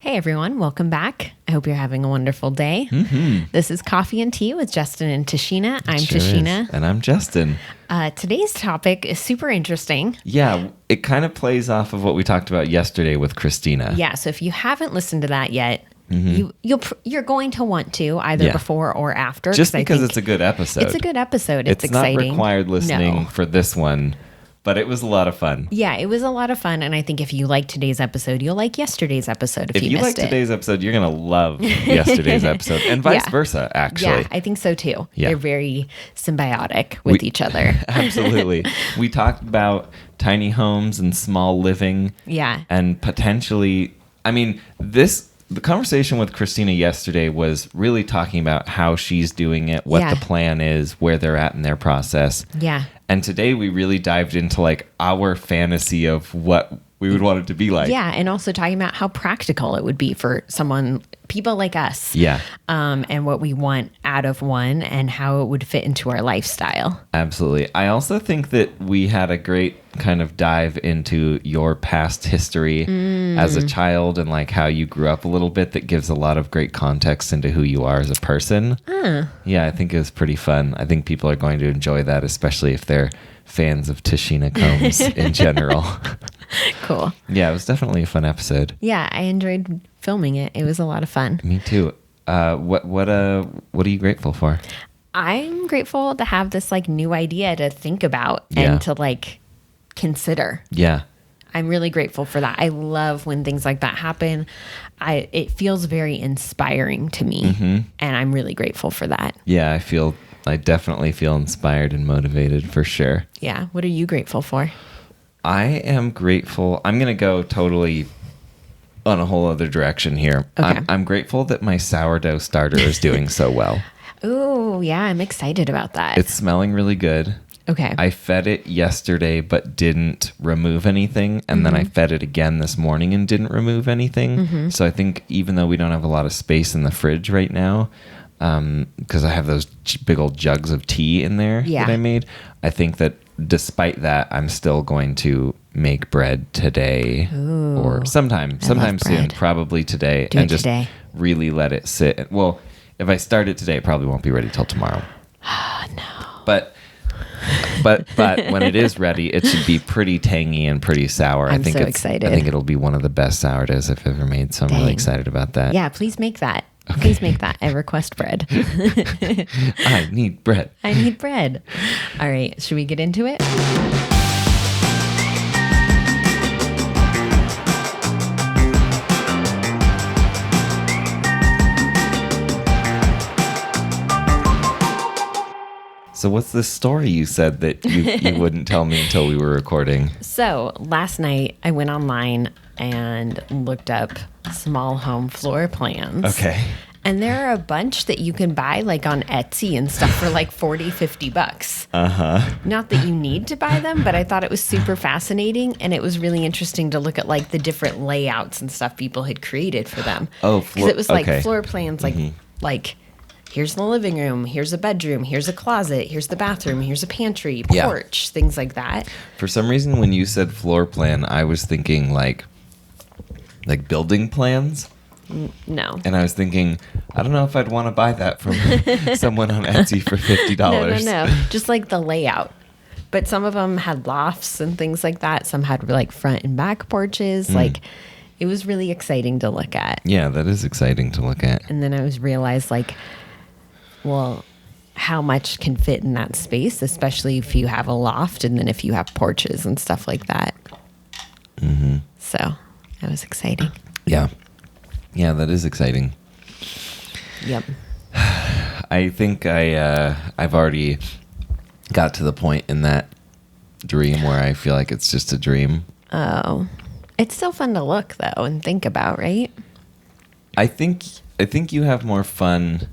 Hey everyone, welcome back. I hope you're having a wonderful day. This is Coffee and Tea with Justin and Tashina. I'm Tashina. And I'm Justin. Today's topic is super interesting. Yeah, it kind of plays off of what we talked about yesterday with Christina. Yeah, so if you haven't listened to that yet, you're going to want to either before or after. Just because it's a good episode. It's a good episode. It's exciting. It's not required listening for this one, but it was a lot of fun. Yeah, it was a lot of fun. And I think if you like today's episode, you'll like yesterday's episode if you missed like today's episode, you're going to love yesterday's episode and vice versa, actually. Yeah, I think so too. Yeah. They're very symbiotic with each other. Absolutely. We talked about tiny homes and small living. Yeah. And potentially, the conversation with Christina yesterday was really talking about how she's doing it, what the plan is, where they're at in their process. Yeah. And today we really dived into like our fantasy of what we would want it to be like. Yeah. And also talking about how practical it would be for people like us. Yeah. And what we want out of one and how it would fit into our lifestyle. Absolutely. I also think that we had a great kind of dive into your past history as a child and like how you grew up a little bit that gives a lot of great context into who you are as a person. Yeah, I think it was pretty fun. I think people are going to enjoy that, especially if they're fans of Tashina Combs in general. Cool. Yeah, it was definitely a fun episode. Yeah, I enjoyed filming it. It was a lot of fun. Me too. What are you grateful for? I'm grateful to have this like new idea to think about and to like consider. Yeah. I'm really grateful for that. I love when things like that happen. It feels very inspiring to me, and I'm really grateful for that. Yeah, I definitely feel inspired and motivated for sure. Yeah. What are you grateful for? I am grateful. I'm going to go totally on a whole other direction here. Okay. I'm grateful that my sourdough starter is doing so well. Oh, yeah. I'm excited about that. It's smelling really good. Okay. I fed it yesterday but didn't remove anything. And then I fed it again this morning and didn't remove anything. So I think even though we don't have a lot of space in the fridge right now, because I have those big old jugs of tea in there that I made, I think that despite that, I'm still going to make bread today or sometime soon, probably today, Do it just today. really let it sit. Well, if I start it today, it probably won't be ready till tomorrow. Oh, no. But when it is ready, it should be pretty tangy and pretty sour. I'm so excited. I think it'll be one of the best sourdoughs I've ever made. So I'm really excited about that. Yeah, please make that. Okay. Please make that. I request bread. I need bread. I need bread. All right. Should we get into it? So what's this story you said that you wouldn't tell me until we were recording? So last night I went online and looked up small home floor plans. Okay. And there are a bunch that you can buy like on Etsy and stuff for like $40-$50. Not that you need to buy them, but I thought it was super fascinating. And it was really interesting to look at like the different layouts and stuff people had created for them. Oh, because it was like floor plans, like here's the living room, here's a bedroom, here's a closet, here's the bathroom, here's a pantry, porch, things like that. For some reason, when you said floor plan, I was thinking like building plans. No. And I was thinking, I don't know if I'd want to buy that from someone on Etsy for $50. No. Just like the layout. But some of them had lofts and things like that. Some had like front and back porches. Like it was really exciting to look at. Yeah, that is exciting to look at. And then I realized like, well, how much can fit in that space, especially if you have a loft and then if you have porches and stuff like that. So that was exciting. Yeah. Yeah, that is exciting. Yep. I think I've already got to the point in that dream where I feel like it's just a dream. Oh. It's still fun to look though and think about, right? I think you have more fun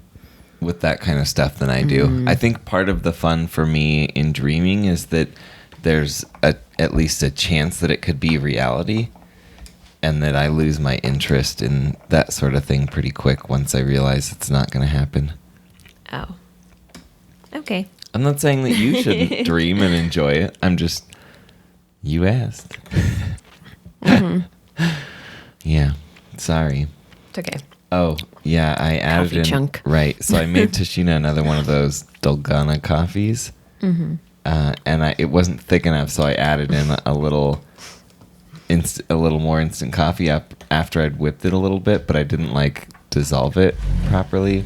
with that kind of stuff than I do. I think part of the fun for me in dreaming is that there's at least a chance that it could be reality. And that I lose my interest in that sort of thing pretty quick once I realize it's not going to happen. Oh. Okay. I'm not saying that you shouldn't dream and enjoy it. I'm just, you asked. Yeah. Sorry. It's okay. Oh, yeah, I added Coffee in... chunk. Right, so I made Tashina another one of those Dalgona coffees. Mm-hmm. And it wasn't thick enough, so I added in a little more instant coffee up after I'd whipped it a little bit, but I didn't, like, dissolve it properly.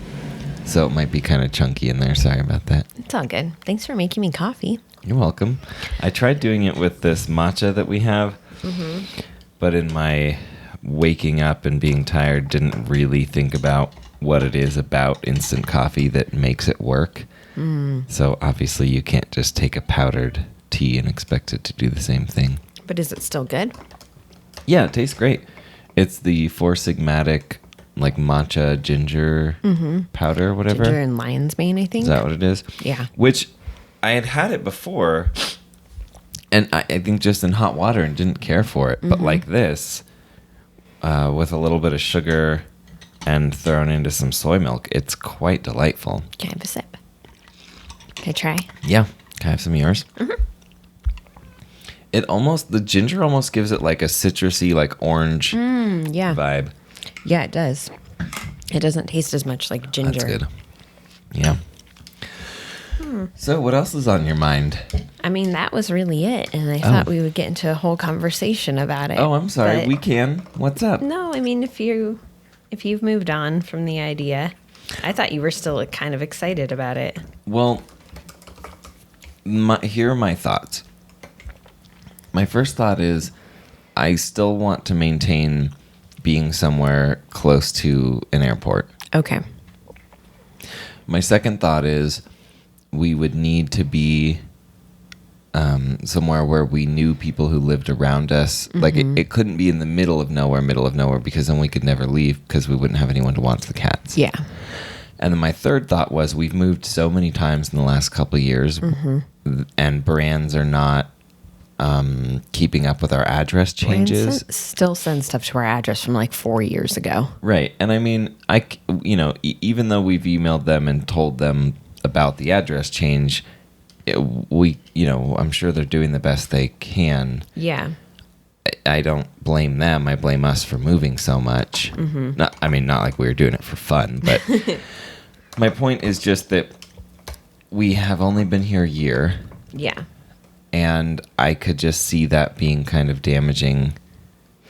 So it might be kind of chunky in there. Sorry about that. It's all good. Thanks for making me coffee. You're welcome. I tried doing it with this matcha that we have, but in my waking up and being tired, didn't really think about what it is about instant coffee that makes it work. So obviously you can't just take a powdered tea and expect it to do the same thing. But is it still good? Yeah, it tastes great. It's the Four Sigmatic, like matcha ginger powder or whatever. Ginger and lion's mane, I think. Is that what it is? Yeah. Which I had it before, and I think just in hot water and didn't care for it. But like this, with a little bit of sugar and thrown into some soy milk, it's quite delightful. Can I have a sip? Can I try? Yeah. Can I have some of yours? The ginger almost gives it like a citrusy, like orange vibe. Yeah, it does. It doesn't taste as much like ginger. That's good. Yeah. So what else is on your mind? I mean, that was really it. And I thought we would get into a whole conversation about it. Oh, I'm sorry. But We can. What's up? no, I mean, if you've moved on from the idea, I thought you were still kind of excited about it. Well, here are my thoughts. My first thought is I still want to maintain being somewhere close to an airport. Okay. My second thought is we would need to be somewhere where we knew people who lived around us. Like it couldn't be in the middle of nowhere, because then we could never leave because we wouldn't have anyone to watch the cats. Yeah. And then my third thought was we've moved so many times in the last couple of years and brands are not keeping up with our address changes. Still send stuff to our address from like 4 years ago. Right. And I mean, even though we've emailed them and told them about the address change, I'm sure they're doing the best they can. Yeah. I don't blame them. I blame us for moving so much. Not like we were doing it for fun, but my point is just that we have only been here a year. Yeah. And I could just see that being kind of damaging,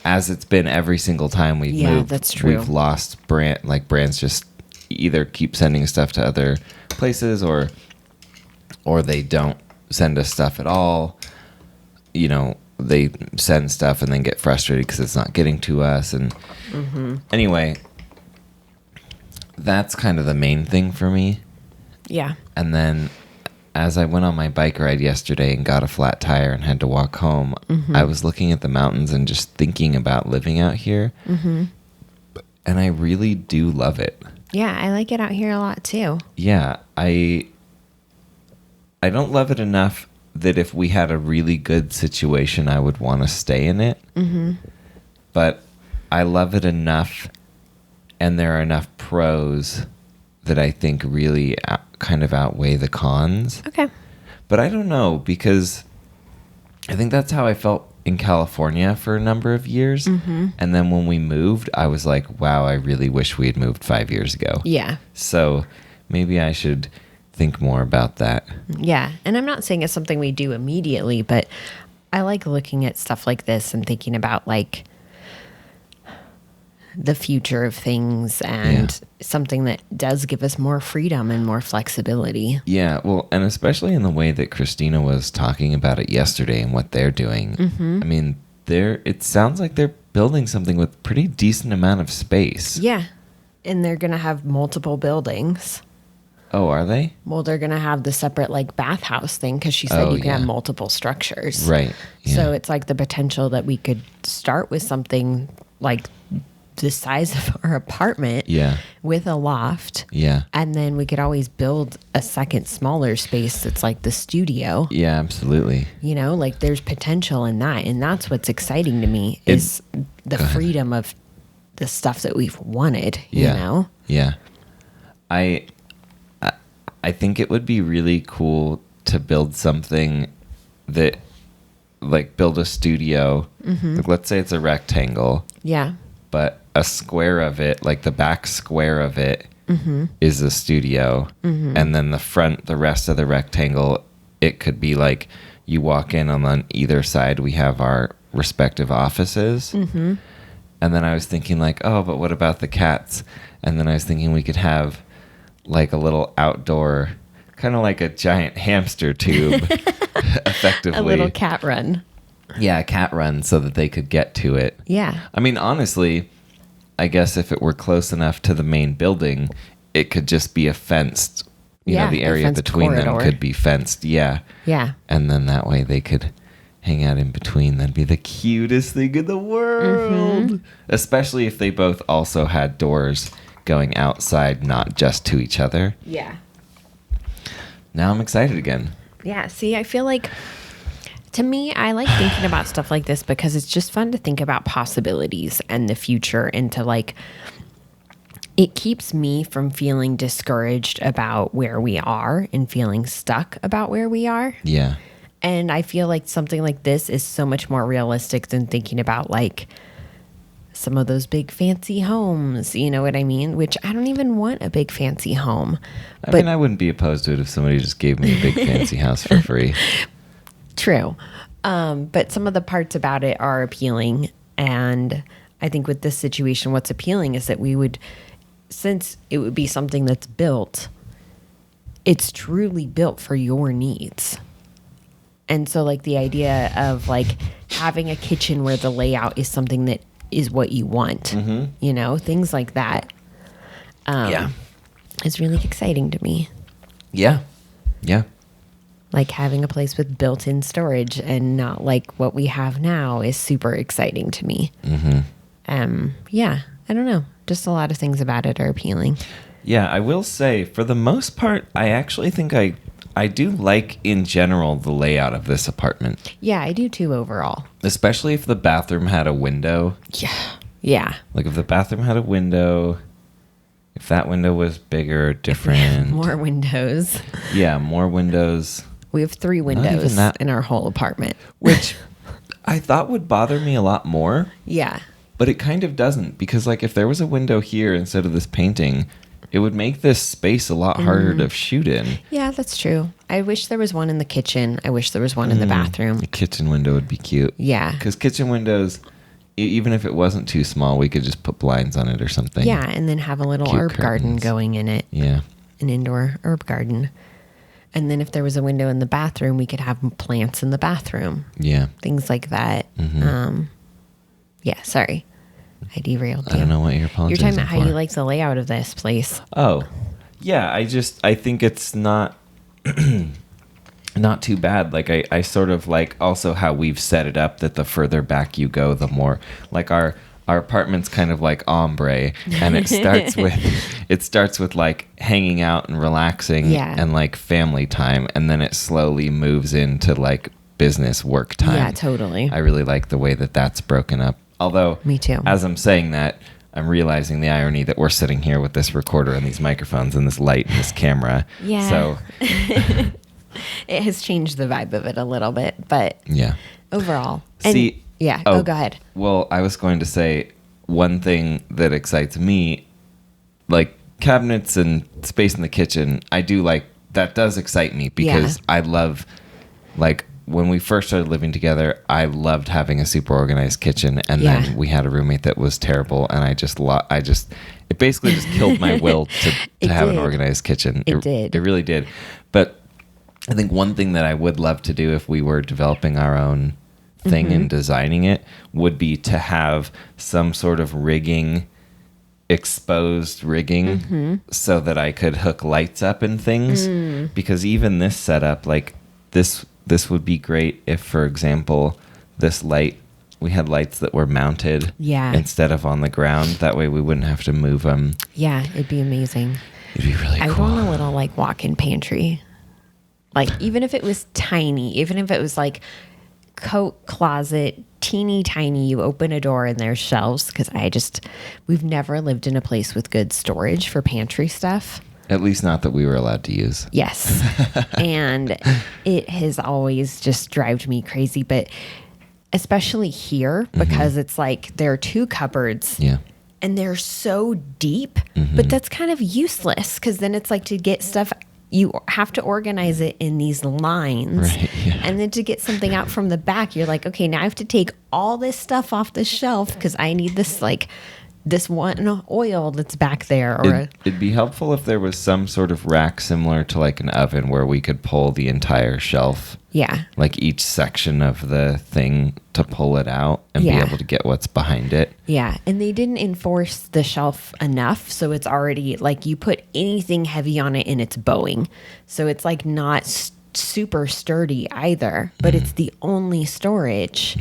as it's been every single time we've moved. Yeah, that's true. We've lost brands just either keep sending stuff to other places or they don't send us stuff at all. They send stuff and then get frustrated because it's not getting to us. And anyway, that's kind of the main thing for me. Yeah. And then as I went on my bike ride yesterday and got a flat tire and had to walk home, I was looking at the mountains and just thinking about living out here. And I really do love it. Yeah, I like it out here a lot too. Yeah, I don't love it enough that if we had a really good situation, I would want to stay in it. But I love it enough, and there are enough pros that I think really kind of outweigh the cons. Okay. But I don't know, because I think that's how I felt in California for a number of years. And then when we moved, I was like, wow, I really wish we had moved 5 years ago. Yeah. So maybe I should think more about that. Yeah. And I'm not saying it's something we do immediately, but I like looking at stuff like this and thinking about like the future of things and something that does give us more freedom and more flexibility. Yeah, well, and especially in the way that Christina was talking about it yesterday and what they're doing. I mean, it sounds like they're building something with pretty decent amount of space. Yeah. And they're going to have multiple buildings. Oh, are they? Well, they're going to have the separate like bathhouse thing because she said you can have multiple structures. Right. Yeah. So it's like the potential that we could start with something like the size of our apartment with a loft. Yeah. And then we could always build a second smaller space that's like the studio. Yeah, absolutely. Like there's potential in that. And that's what's exciting to me is the freedom of the stuff that we've wanted, you know? Yeah. I think it would be really cool to build something that, like, build a studio. Like, let's say it's a rectangle. Yeah. but a square of it, like the back square of it, is a studio. And then the rest of the rectangle, it could be like you walk in on either side, we have our respective offices. And then I was thinking like, oh, but what about the cats? And then I was thinking we could have like a little outdoor, kind of like a giant hamster tube, effectively. A little cat run. Yeah, a cat run so that they could get to it. Yeah. I mean, honestly, I guess if it were close enough to the main building, it could just be a fenced, you know, the area between them could be fenced. Yeah. Yeah. And then that way they could hang out in between. That'd be the cutest thing in the world. Especially if they both also had doors going outside, not just to each other. Yeah. Now I'm excited again. Yeah. See, I feel like, to me, I like thinking about stuff like this because it's just fun to think about possibilities and the future, and to like, it keeps me from feeling discouraged about where we are and feeling stuck about where we are. Yeah. And I feel like something like this is so much more realistic than thinking about like some of those big fancy homes, you know what I mean? Which I don't even want a big fancy home. I mean, I wouldn't be opposed to it if somebody just gave me a big fancy house for free. True. But some of the parts about it are appealing. And I think with this situation, what's appealing is that we would, since it would be something that's built, it's truly built for your needs. And so like the idea of like having a kitchen where the layout is something that is what you want, you know, things like that. Is really exciting to me. Yeah. Yeah. Like having a place with built-in storage and not like what we have now is super exciting to me. Yeah, I don't know. Just a lot of things about it are appealing. Yeah, I will say, for the most part, I actually think I do like, in general, the layout of this apartment. Yeah, I do too overall. Especially if the bathroom had a window. Yeah. Yeah. Like if the bathroom had a window, if that window was bigger, different. More windows. Yeah, more windows. We have 3 windows in our whole apartment. Which I thought would bother me a lot more. Yeah. But it kind of doesn't, because like if there was a window here instead of this painting, it would make this space a lot harder to shoot in. Yeah, that's true. I wish there was one in the kitchen. I wish there was one in the bathroom. The kitchen window would be cute. Yeah. Because kitchen windows, even if it wasn't too small, we could just put blinds on it or something. Yeah, and then have a little Cute herb garden curtains. going in it. Yeah. An indoor herb garden. And then if there was a window in the bathroom, we could have plants in the bathroom. Yeah. Things like that. Yeah, sorry. I derailed you. I don't know what you're apologizing You're talking about for. how you like the layout of this place. Oh, yeah. I think it's not not too bad. Like I sort of like also how we've set it up, that the further back you go, the more like our apartment's kind of like ombre, and it starts with like hanging out and relaxing and like family time, and then it slowly moves into like business work time. Yeah, totally. I really like the way that that's broken up. Although, Me too. As I'm saying that, I'm realizing the irony that we're sitting here with this recorder and these microphones and this light and this camera. Yeah. So it has changed the vibe of it a little bit, but yeah. overall. See. Yeah. Oh, go ahead. Well, I was going to say one thing that excites me, like cabinets and space in the kitchen. I do like that. Does excite me because I love, like, when we first started living together, I loved having a super organized kitchen, and then we had a roommate that was terrible, and it basically just killed my will to have an organized kitchen. It did. It really did. But I think one thing that I would love to do if we were developing our own thing and designing it would be to have some sort of exposed rigging so that I could hook lights up and things, because even this setup, like this would be great if, for example, we had lights that were mounted instead of on the ground. That way we wouldn't have to move them. Yeah, it'd be amazing. It'd be really cool. I want a little like walk-in pantry. Like even if it was tiny, even if it was like coat closet, teeny tiny, you open a door and there's shelves, because we've never lived in a place with good storage for pantry stuff. At least not that we were allowed to use. Yes. And it has always just driven me crazy. But especially here, because it's like there are two cupboards. Yeah. And they're so deep, but that's kind of useless because then it's like to get stuff, you have to organize it in these lines. Right, yeah. And then to get something out from the back, you're like, okay, now I have to take all this stuff off the shelf because I need this, like, this one oil that's back there. Or It'd be helpful if there was some sort of rack similar to like an oven where we could pull the entire shelf. Yeah. Like each section of the thing to pull it out and be able to get what's behind it. Yeah. And they didn't enforce the shelf enough. So it's already like you put anything heavy on it and it's bowing. So it's like not super sturdy either, but it's the only storage.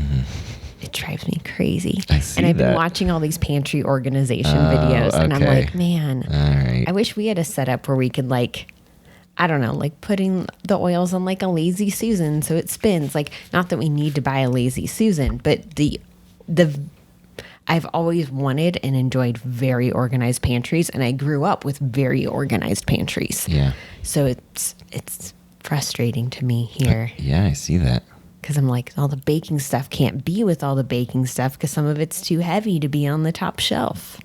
It drives me crazy. I see and I've been that. watching all these pantry organization videos and I'm okay. like, man, All right. I wish we had a setup where we could like, I don't know, like putting the oils on like a Lazy Susan so it spins. Like, not that we need to buy a Lazy Susan, but the I've always wanted and enjoyed very organized pantries, and I grew up with very organized pantries. Yeah. So it's frustrating to me here. Yeah, I see that. Because I'm like, all the baking stuff can't be with all the baking stuff because some of it's too heavy to be on the top shelf.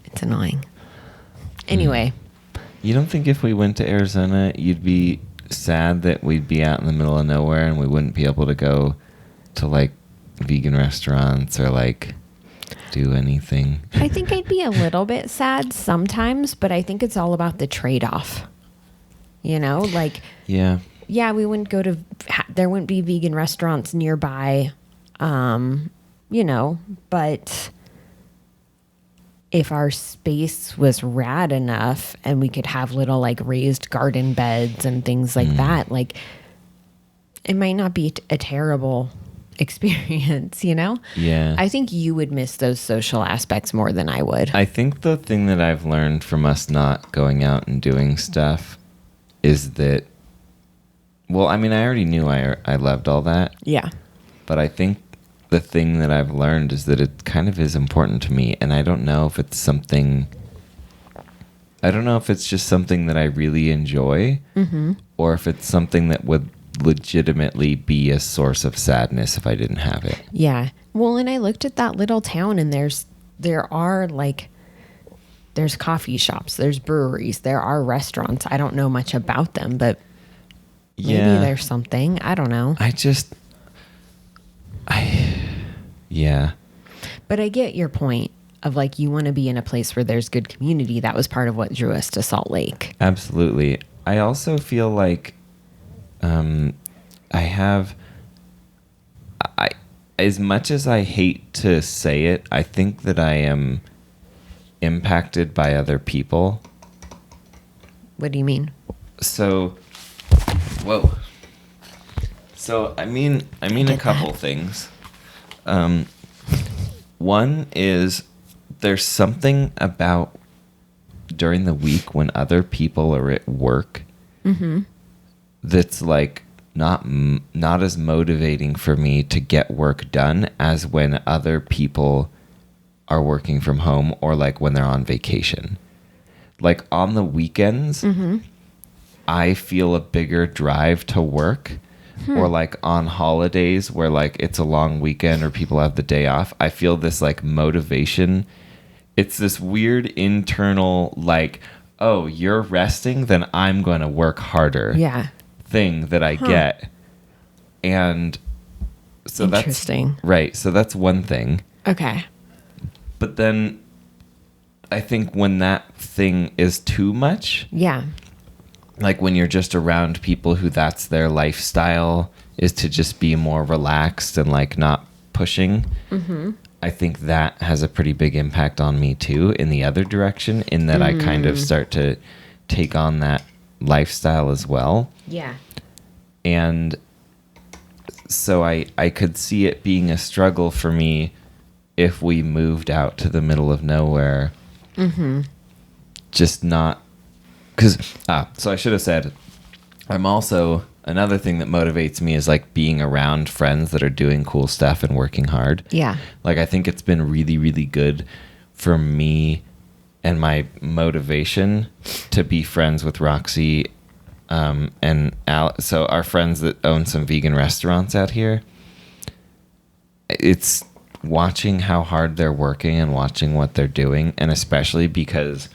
It's annoying. Anyway. You don't think if we went to Arizona, you'd be sad that we'd be out in the middle of nowhere and we wouldn't be able to go to like vegan restaurants or like do anything? I think I'd be a little bit sad sometimes, but I think it's all about the trade-off. You know, like... Yeah. Yeah, we wouldn't go to, there wouldn't be vegan restaurants nearby, you know, but if our space was rad enough and we could have little like raised garden beds and things like that, like it might not be a terrible experience, you know? Yeah. I think you would miss those social aspects more than I would. I think the thing that I've learned from us not going out and doing stuff is that, well, I mean, I already knew I loved all that. Yeah. But I think the thing that I've learned is that it kind of is important to me. And I don't know if it's something, I don't know if it's just something that I really enjoy or if it's something that would legitimately be a source of sadness if I didn't have it. Yeah. Well, and I looked at that little town and there are like, there's coffee shops, there's breweries, there are restaurants. I don't know much about them, but maybe there's something. I don't know. Yeah. But I get your point of like, you want to be in a place where there's good community. That was part of what drew us to Salt Lake. Absolutely. I also feel like as much as I hate to say it, I think that I am impacted by other people. What do you mean? So, whoa. So, I mean a couple things. One is there's something about during the week when other people are at work that's like not as motivating for me to get work done as when other people are working from home or like when they're on vacation. Like on the weekends, I feel a bigger drive to work. Or like on holidays where like it's a long weekend or people have the day off, I feel this like motivation. It's this weird internal like, oh, you're resting, then I'm going to work harder. Yeah. Thing that I get. And so Interesting. That's right. So that's one thing. Okay. But then I think when that thing is too much. Yeah. Like when you're just around people who that's their lifestyle is to just be more relaxed and like not pushing. I think that has a pretty big impact on me too in the other direction in that I kind of start to take on that lifestyle as well. Yeah. And so I could see it being a struggle for me if we moved out to the middle of nowhere. Just not... so I should have said, I'm also, another thing that motivates me is like being around friends that are doing cool stuff and working hard. Yeah. Like I think it's been really, really good for me and my motivation to be friends with Roxy and Al. So our friends that own some vegan restaurants out here. it's watching how hard they're working and watching what they're doing, and especially because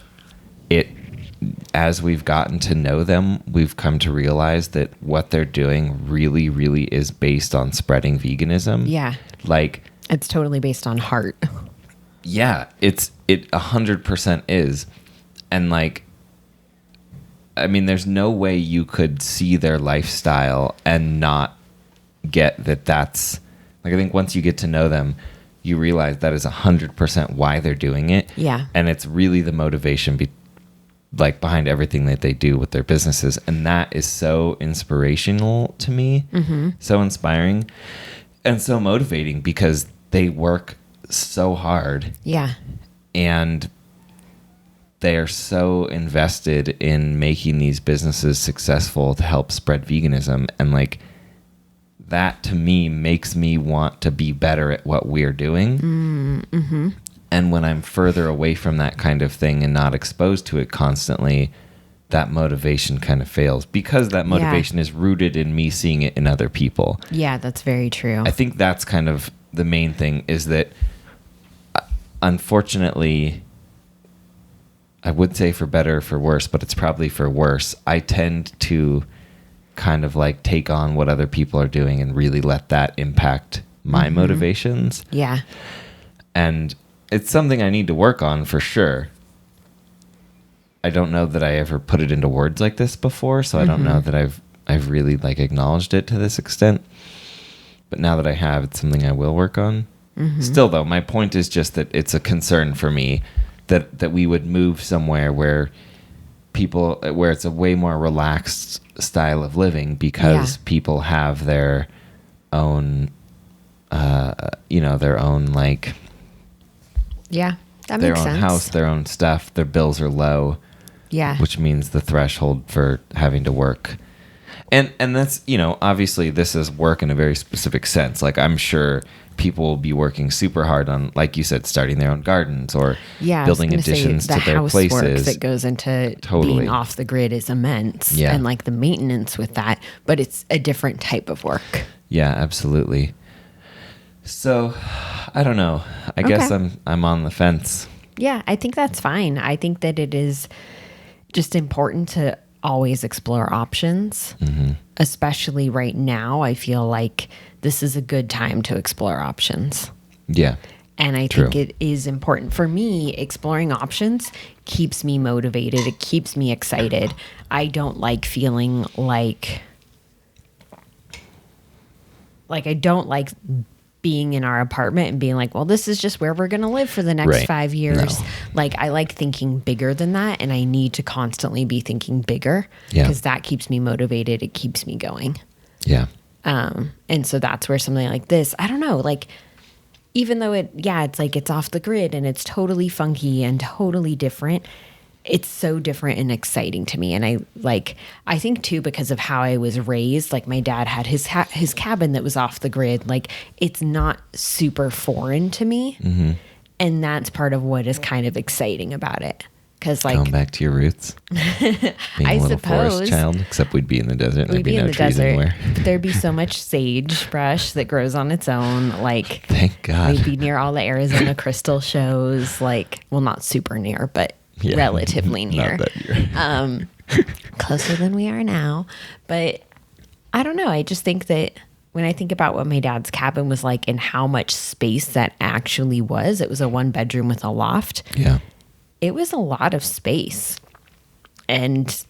as we've gotten to know them, we've come to realize that what they're doing really, really is based on spreading veganism. Yeah. Like, it's totally based on heart. Yeah, it 100% is. And like, I mean, there's no way you could see their lifestyle and not get that that's, like, I think once you get to know them, you realize that is 100% why they're doing it. Yeah. And it's really the motivation behind everything that they do with their businesses. And that is so inspirational to me, so inspiring and so motivating, because they work so hard. Yeah. And they are so invested in making these businesses successful to help spread veganism. And like, that to me makes me want to be better at what we're doing. Mm-hmm. And when I'm further away from that kind of thing and not exposed to it constantly, that motivation kind of fails, because that motivation is rooted in me seeing it in other people. Yeah, that's very true. I think that's kind of the main thing, is that unfortunately, I would say for better or for worse, but it's probably for worse, I tend to kind of like take on what other people are doing and really let that impact my motivations. Yeah. And it's something I need to work on for sure. I don't know that I ever put it into words like this before, so I don't know that I've really like acknowledged it to this extent. But now that I have, it's something I will work on. Still though, my point is just that it's a concern for me that we would move somewhere where it's a way more relaxed style of living, because people have their own, their own like, yeah, that their makes own sense. house, their own stuff, their bills are low. Yeah. Which means the threshold for having to work. And that's, obviously this is work in a very specific sense. Like, I'm sure people will be working super hard on, like you said, starting their own gardens or building additions to their places. The housework that goes into being off the grid is immense. Yeah. And like the maintenance with that, but it's a different type of work. Yeah, absolutely. So, I don't know. I guess I'm on the fence. Yeah, I think that's fine. I think that it is just important to always explore options, especially right now. I feel like this is a good time to explore options. Yeah. And I think it is important for me. Exploring options keeps me motivated. It keeps me excited. I don't like feeling like I don't like being in our apartment and being like, well, this is just where we're going to live for the next 5 years. No. Like, I like thinking bigger than that, and I need to constantly be thinking bigger, because that keeps me motivated. It keeps me going. Yeah. And so that's where something like this, I don't know, like, even though it's like it's off the grid and it's totally funky and totally different, it's so different and exciting to me. And I think too, because of how I was raised, like my dad had his cabin that was off the grid. Like, it's not super foreign to me. Mm-hmm. And that's part of what is kind of exciting about it. Cause like, going back to your roots, being a little forest child, except we'd be in the desert and there'd be no trees anywhere. There'd be so much sagebrush that grows on its own. Like, thank God. We'd be near all the Arizona crystal shows. Like, well, not super near, but relatively near. Not that near. Closer than we are now. But I don't know. I just think that when I think about what my dad's cabin was like and how much space that actually was, it was a 1-bedroom with a loft. Yeah. It was a lot of space. And,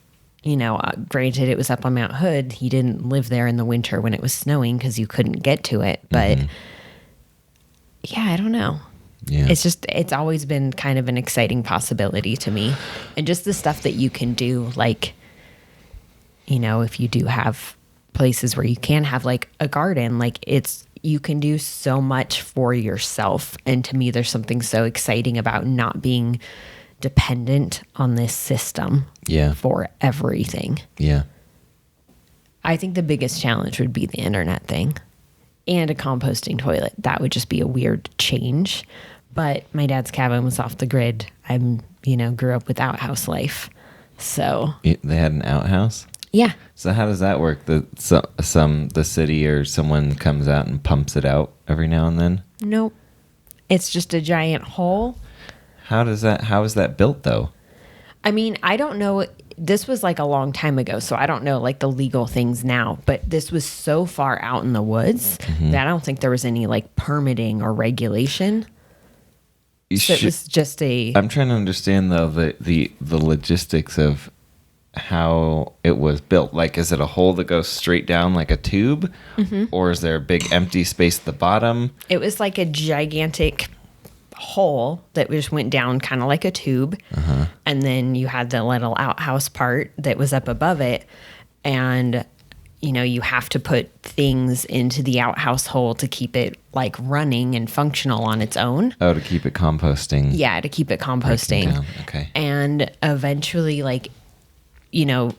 granted, it was up on Mount Hood. He didn't live there in the winter when it was snowing because you couldn't get to it. But yeah, I don't know. Yeah. It's always been kind of an exciting possibility to me. And just the stuff that you can do, like, if you do have places where you can have like a garden, like you can do so much for yourself. And to me, there's something so exciting about not being dependent on this system for everything. Yeah. I think the biggest challenge would be the internet thing and a composting toilet. That would just be a weird change. But my dad's cabin was off the grid. Grew up with outhouse life. So they had an outhouse? Yeah. So how does that work? The city or someone comes out and pumps it out every now and then? Nope. It's just a giant hole. How is that built though? I mean, I don't know. This was like a long time ago, so I don't know like the legal things now, but this was so far out in the woods that I don't think there was any like permitting or regulation. So it was just I'm trying to understand though the logistics of how it was built. Like, is it a hole that goes straight down like a tube, or is there a big empty space at the bottom? It was like a gigantic hole that just went down kind of like a tube, and then you had the little outhouse part that was up above it, and you have to put things into the outhouse hole to keep it like running and functional on its own. Oh, to keep it composting. Yeah, to keep it composting. Okay. And eventually, like,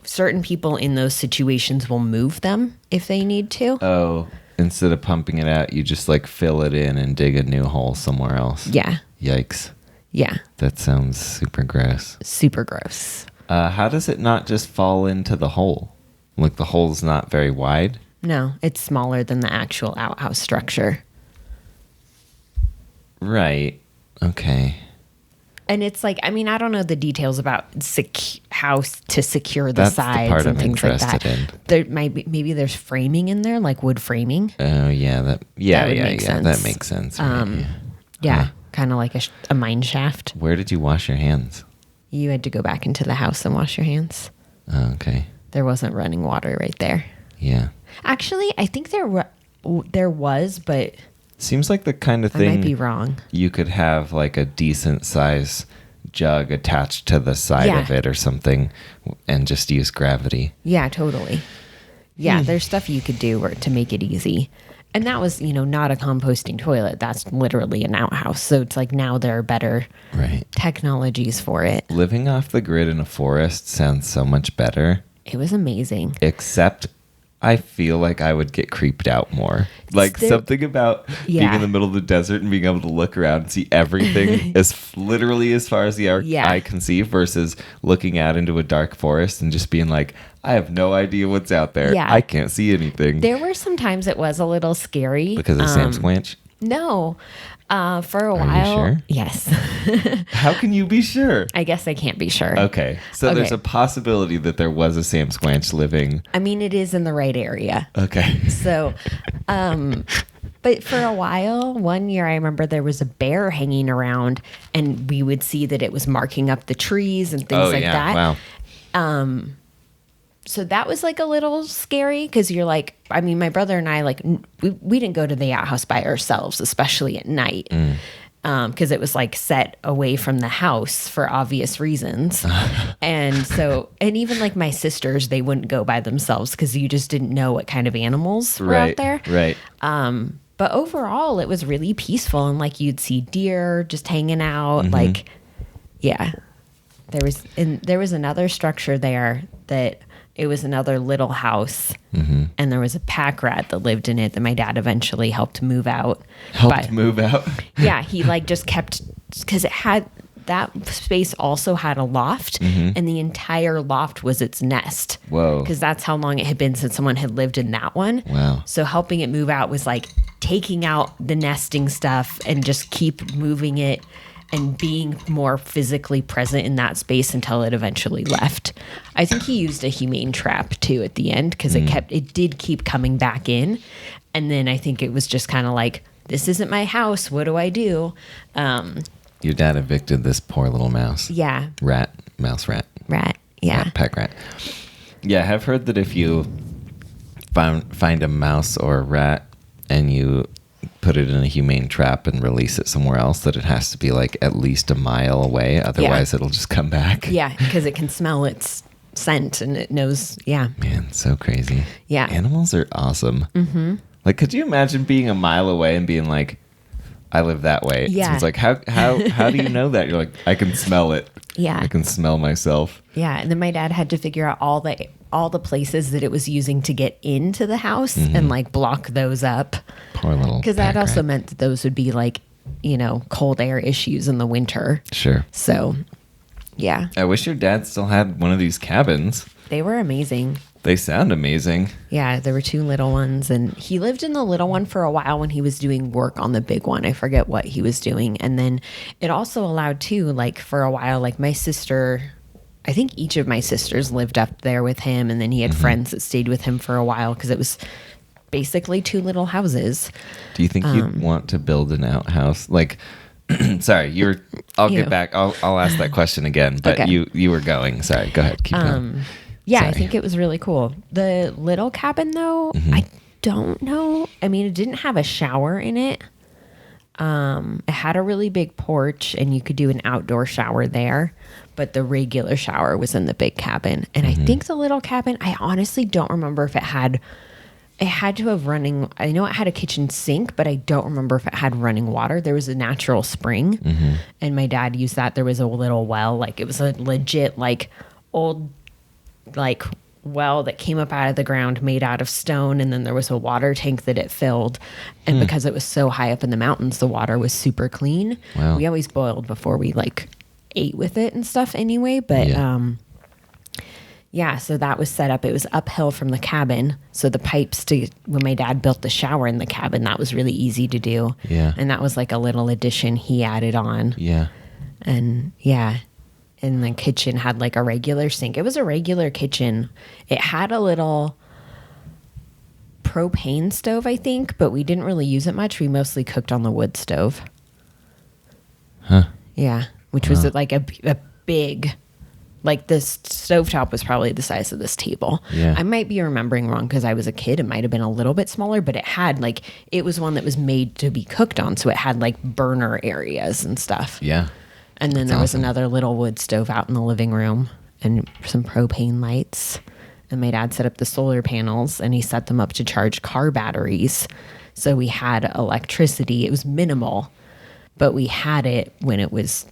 certain people in those situations will move them if they need to. Oh, instead of pumping it out, you just like fill it in and dig a new hole somewhere else. Yeah. Yikes. Yeah. That sounds super gross. Super gross. How does it not just fall into the hole? Like the hole's not very wide? No, it's smaller than the actual outhouse structure. Right. Okay. And it's like, I mean, I don't know the details about how to secure the That's sides the part and I'm things like that. interested in. There might be, maybe there's framing in there, like wood framing. Oh yeah, that would make sense. That makes sense. Right? Yeah, kind of like a mine shaft. Where did you wash your hands? You had to go back into the house and wash your hands. Oh, okay. There wasn't running water right there. Yeah. Actually, I think there was, but seems like the kind of thing I might be wrong. You could have like a decent size jug attached to the side of it or something and just use gravity. Yeah, totally. Yeah, there's stuff you could do to make it easy. And that was, not a composting toilet. That's literally an outhouse. So it's like now there are better technologies for it. Living off the grid in a forest sounds so much better. It was amazing. Except I feel like I would get creeped out more. Like something about being in the middle of the desert and being able to look around and see everything literally as far as the eye can see versus looking out into a dark forest and just being like, I have no idea what's out there. Yeah. I can't see anything. There were some times it was a little scary. Because of Sam Squanch? No. For a while. Are you sure? Yes. How can you be sure? I guess I can't be sure. Okay. So there's a possibility that there was a Sam Squanch living. I mean, it is in the right area. Okay. So, but for a while, one year I remember there was a bear hanging around and we would see that it was marking up the trees and things like that. Wow. So that was like a little scary because you're like, I mean, my brother and I, like, we didn't go to the outhouse by ourselves, especially at night, because it was like set away from the house for obvious reasons. And even like my sisters, they wouldn't go by themselves because you just didn't know what kind of animals were out there. Right. But overall, it was really peaceful and like you'd see deer just hanging out. Like, yeah, there was another structure there that. It was another little house, and there was a pack rat that lived in it that my dad eventually helped move out. Move out? Yeah, he like just kept, because that space also had a loft, and the entire loft was its nest. Whoa. Because that's how long it had been since someone had lived in that one. Wow. So helping it move out was like taking out the nesting stuff and just keep moving it and being more physically present in that space until it eventually left. I think he used a humane trap too at the end because it did keep coming back in. And then I think it was just kind of like, this isn't my house. What do I do? Your dad evicted this poor little mouse. Yeah. Mouse rat. Rat. Yeah. Pack rat. Yeah, I've heard that if you find a mouse or a rat and you put it in a humane trap and release it somewhere else, that it has to be like at least a mile away. Otherwise it'll just come back. Yeah, because it can smell its scent and it knows. Yeah. Man, so crazy. Yeah. Animals are awesome. Like, could you imagine being a mile away and being like, I live that way? Yeah. It's like, how do you know that? You're like, I can smell it. Yeah. I can smell myself. Yeah. And then my dad had to figure out all the places that it was using to get into the house and like block those up. Poor little. Because that also meant that those would be like, cold air issues in the winter. Sure. So, yeah. I wish your dad still had one of these cabins. They were amazing. They sound amazing. Yeah, there were 2 little ones, and he lived in the little one for a while when he was doing work on the big one. I forget what he was doing. And then it also allowed too, like for a while, like my sister, I think each of my sisters lived up there with him, and then he had friends that stayed with him for a while because it was basically 2 little houses. Do you think you'd want to build an outhouse? Like, sorry, I'll get back. I'll ask that question again, but Okay. you were going. Sorry, go ahead. Keep going. Yeah, Sorry. I think it was really cool. The little cabin, though, I don't know. I mean, it didn't have a shower in it. It had a really big porch, and you could do an outdoor shower there. But the regular shower was in the big cabin. And I think the little cabin, I honestly don't remember if it had to have running. I know it had a kitchen sink, but I don't remember if it had running water. There was a natural spring, and my dad used that. There was a little well, like it was a legit, like old, like well that came up out of the ground made out of stone, and then there was a water tank that it filled, and because it was so high up in the mountains, the water was super clean. Wow. We always boiled before we like ate with it and stuff anyway, but yeah, so that was set up. It was uphill from the cabin, so the pipes to when my dad built the shower in the cabin, that was really easy to do. Yeah. And that was like a little addition he added on. Yeah. And yeah, and the kitchen had like a regular sink. It was a regular kitchen. It had a little propane stove, I think, but we didn't really use it much. We mostly cooked on the wood stove. Huh. Yeah, which was like a big, like this stovetop was probably the size of this table. Yeah. I might be remembering wrong because I was a kid. It might have been a little bit smaller, but it had like, it was one that was made to be cooked on. So it had like burner areas and stuff. Yeah. And then there was another little wood stove out in the living room and some propane lights. And my dad set up the solar panels, and he set them up to charge car batteries. So we had electricity. It was minimal, but we had it when it was,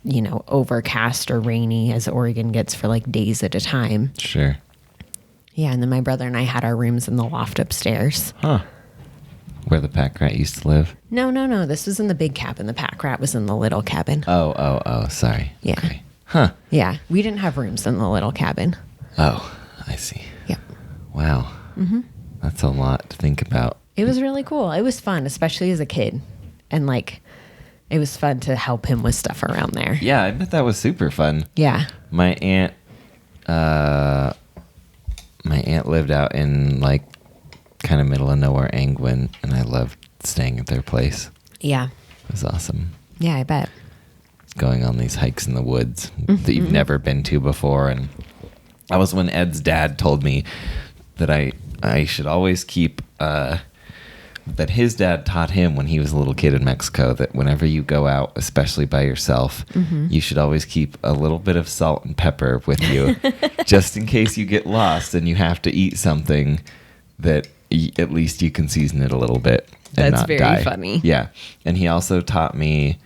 overcast or rainy, as Oregon gets for like days at a time. Sure. Yeah. And then my brother and I had our rooms in the loft upstairs. Huh. Where the pack rat used to live? No. This was in the big cabin. The pack rat was in the little cabin. Oh, sorry. Yeah. Okay. Huh. Yeah. We didn't have rooms in the little cabin. Oh, I see. Yep. Wow. That's a lot to think about. It was really cool. It was fun, especially as a kid. And like, it was fun to help him with stuff around there. Yeah, I bet that was super fun. Yeah. My aunt lived out in like kind of middle of nowhere Angwin, and I loved staying at their place. Yeah. It was awesome. Yeah, I bet. Going on these hikes in the woods that you've never been to before. And that was when Ed's dad told me that I should always keep that his dad taught him when he was a little kid in Mexico that whenever you go out, especially by yourself, you should always keep a little bit of salt and pepper with you just in case you get lost and you have to eat something that at least you can season it a little bit and That's not very die. funny. Yeah. And he also taught me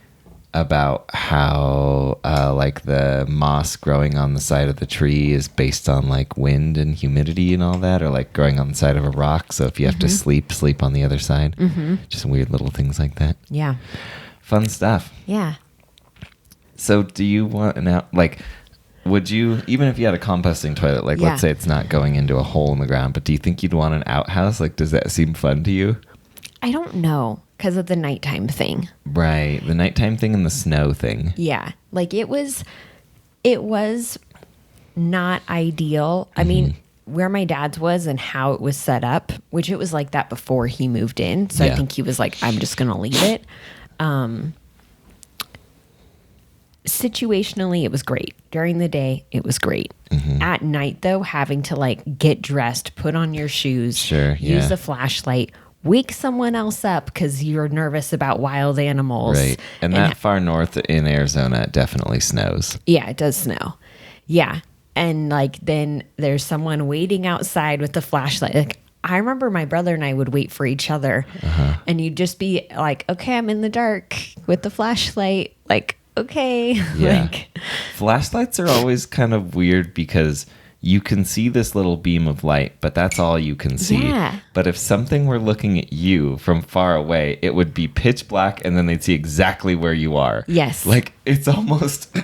about how like the moss growing on the side of the tree is based on like wind and humidity and all that, or like growing on the side of a rock. So if you have to sleep on the other side. Just weird little things like that. Yeah. Fun stuff. Yeah. So do you want would you, even if you had a composting toilet, like Yeah. let's say it's not going into a hole in the ground, but do you think you'd want an outhouse? Like, does that seem fun to you? I don't know because of the nighttime thing. Right. The nighttime thing and the snow thing. Yeah. Like it was not ideal. I mean, where my dad's was and how it was set up, which it was like that before he moved in. So Yeah. I think he was like, I'm just going to leave it. Situationally, it was great. During the day, it was great. At night, though, having to like get dressed, put on your shoes, Sure, yeah. use a flashlight, wake someone else up because you're nervous about wild animals. Right. And that far north in Arizona, it definitely snows. Yeah, it does snow. Yeah. And like then there's someone waiting outside with the flashlight. Like I remember my brother and I would wait for each other and you'd just be like, okay, I'm in the dark with the flashlight. Like, okay. Yeah. Like, Flashlights are always kind of weird because you can see this little beam of light, but that's all you can see. Yeah. But if something were looking at you from far away, it would be pitch black and then they'd see exactly where you are. Yes. Like it's almost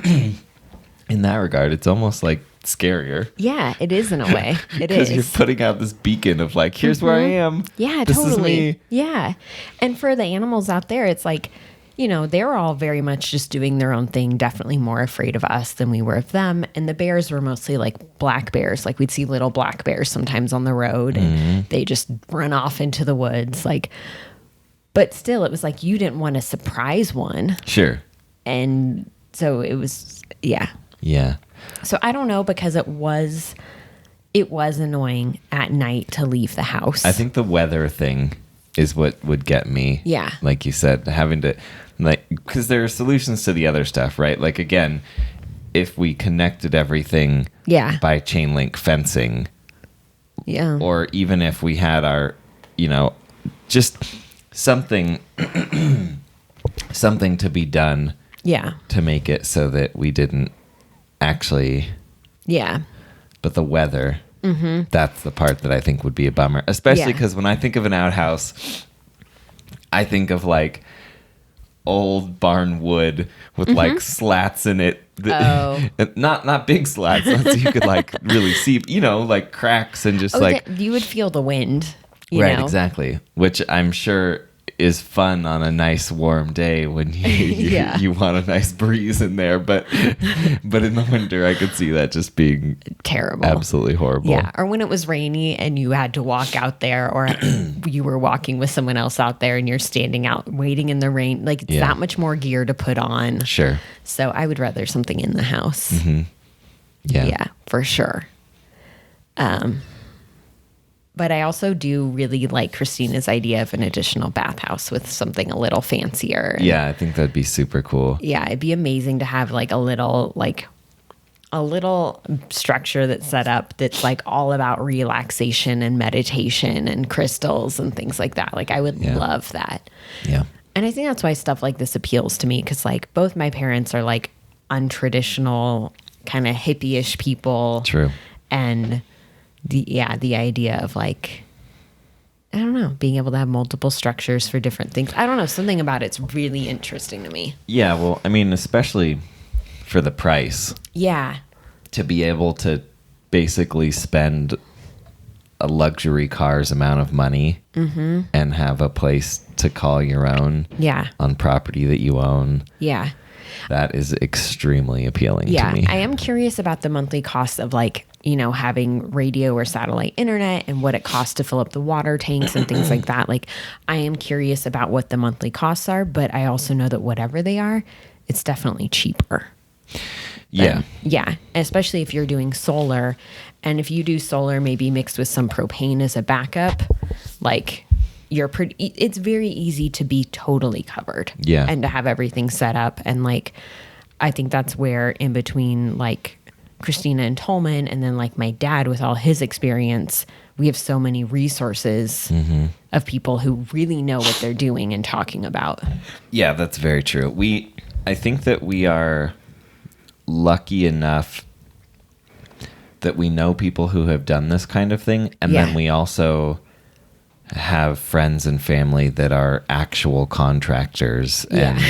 in that regard, it's almost like scarier. Yeah, it is in a way. It is. Because you're putting out this beacon of like, here's where I am. Yeah, this totally. is me. Yeah. And for the animals out there, it's like, you know, they're all very much just doing their own thing, definitely more afraid of us than we were of them. And the bears were mostly like black bears. Like we'd see little black bears sometimes on the road and they just run off into the woods. Like, but still, it was like you didn't want to surprise one. Sure. And so it was, yeah. Yeah. So I don't know, because it was annoying at night to leave the house. I think the weather thing is what would get me. Yeah. Like you said, having to, like, because there are solutions to the other stuff, right? Like, again, if we connected everything by chain link fencing, or even if we had our, you know, just something to be done to make it so that we didn't actually, but the weather, that's the part that I think would be a bummer, especially because when I think of an outhouse, I think of like old barn wood with like slats in it. Not big slats, so you could like really see, you know, like cracks and just like you would feel the wind. Right, know? Exactly. Which I'm sure is fun on a nice warm day when you want a nice breeze in there, but in the winter I could see that just being terrible, absolutely horrible. Yeah, or when it was rainy and you had to walk out there, or you were walking with someone else out there and you're standing out waiting in the rain, like it's that much more gear to put on. Sure. So I would rather something in the house. Yeah, for sure. But I also do really like Christina's idea of an additional bathhouse with something a little fancier. Yeah, I think that'd be super cool. Yeah, it'd be amazing to have like a little structure that's set up that's like all about relaxation and meditation and crystals and things like that. Like I would love that. Yeah. And I think that's why stuff like this appeals to me, because like both my parents are like untraditional kind of hippie-ish people. True. And the idea of like, I don't know, being able to have multiple structures for different things. I don't know, something about it's really interesting to me. Yeah, well, I mean, especially for the price. Yeah. To be able to basically spend a luxury car's amount of money and have a place to call your own on property that you own. Yeah. That is extremely appealing to me. I am curious about the monthly costs of like, you know, having radio or satellite internet and what it costs to fill up the water tanks and things like that. Like, I am curious about what the monthly costs are, but I also know that whatever they are, it's definitely cheaper. Yeah. Yeah. Especially if you're doing solar. And if you do solar, maybe mixed with some propane as a backup, like it's very easy to be totally covered. Yeah. And to have everything set up. And like, I think that's where in between like Christina and Tolman and then like my dad with all his experience, we have so many resources of people who really know what they're doing and talking about. Yeah, that's very true. I think that we are lucky enough that we know people who have done this kind of thing. And then we also have friends and family that are actual contractors. And,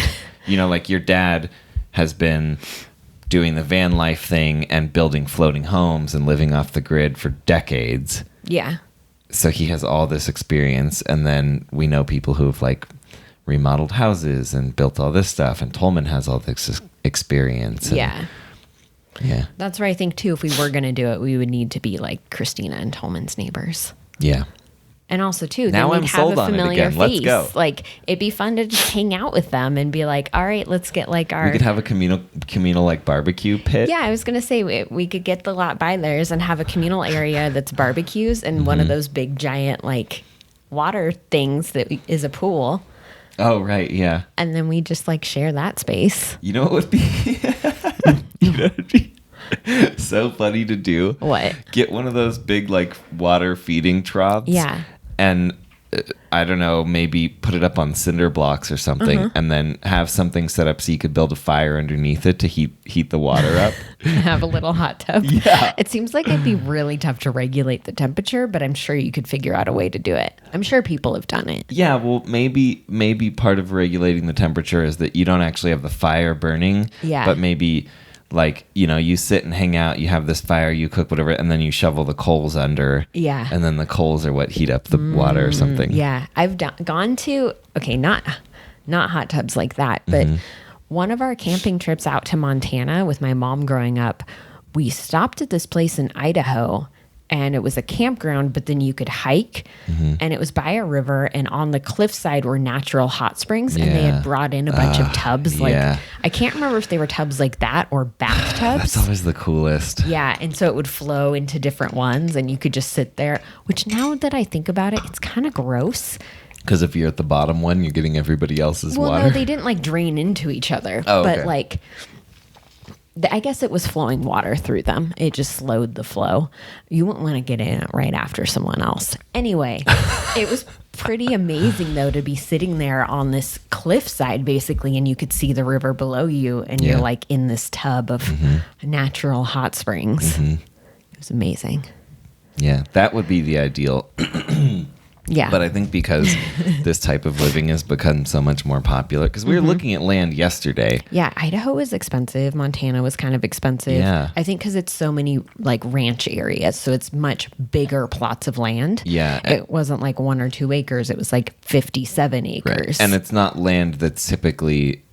you know, like your dad has been doing the van life thing and building floating homes and living off the grid for decades. Yeah. So he has all this experience. And then we know people who've like remodeled houses and built all this stuff. And Tolman has all this experience. And, yeah. That's where I think too, if we were going to do it, we would need to be like Christina and Tolman's neighbors. Yeah. And also too, now then we'd have a familiar face. Let's go. Like it'd be fun to just hang out with them and be like, all right, let's get like our. We could have a communal like barbecue pit. Yeah, I was gonna say we could get the lot by theirs and have a communal area that's barbecues and one of those big giant like water things that is a pool. Oh right, yeah. And then we just like share that space. You know what would be? You know, it'd be so funny to do. What? Get one of those big like water feeding troughs. Yeah. And I don't know, maybe put it up on cinder blocks or something, and then have something set up so you could build a fire underneath it to heat the water up. Have a little hot tub. Yeah. It seems like it'd be really tough to regulate the temperature, but I'm sure you could figure out a way to do it. I'm sure people have done it. Yeah, well, maybe part of regulating the temperature is that you don't actually have the fire burning. Yeah. But maybe like, you sit and hang out, you have this fire, you cook whatever, and then you shovel the coals under. Yeah. And then the coals are what heat up the water or something. Yeah. I've gone to, okay, not hot tubs like that, but one of our camping trips out to Montana with my mom growing up, we stopped at this place in Idaho, and it was a campground, but then you could hike, and it was by a river, and on the cliffside were natural hot springs, and they had brought in a bunch of tubs. Like, I can't remember if they were tubs like that or bathtubs. That's always the coolest. Yeah, and so it would flow into different ones, and you could just sit there, which now that I think about it, it's kind of gross. Because if you're at the bottom one, you're getting everybody else's water. Well, no, they didn't like drain into each other. Oh, okay. But like, I guess it was flowing water through them. It just slowed the flow. You wouldn't want to get in it right after someone else. Anyway, it was pretty amazing though to be sitting there on this cliffside basically, and you could see the river below you, and you're like in this tub of natural hot springs. It was amazing. Yeah, that would be the ideal. Yeah. But I think because this type of living has become so much more popular, because we were looking at land yesterday. Yeah, Idaho was expensive. Montana was kind of expensive. Yeah. I think because it's so many like ranch areas, so it's much bigger plots of land. Yeah. It wasn't like 1 or 2 acres. It was like 57 acres. Right. And it's not land that's typically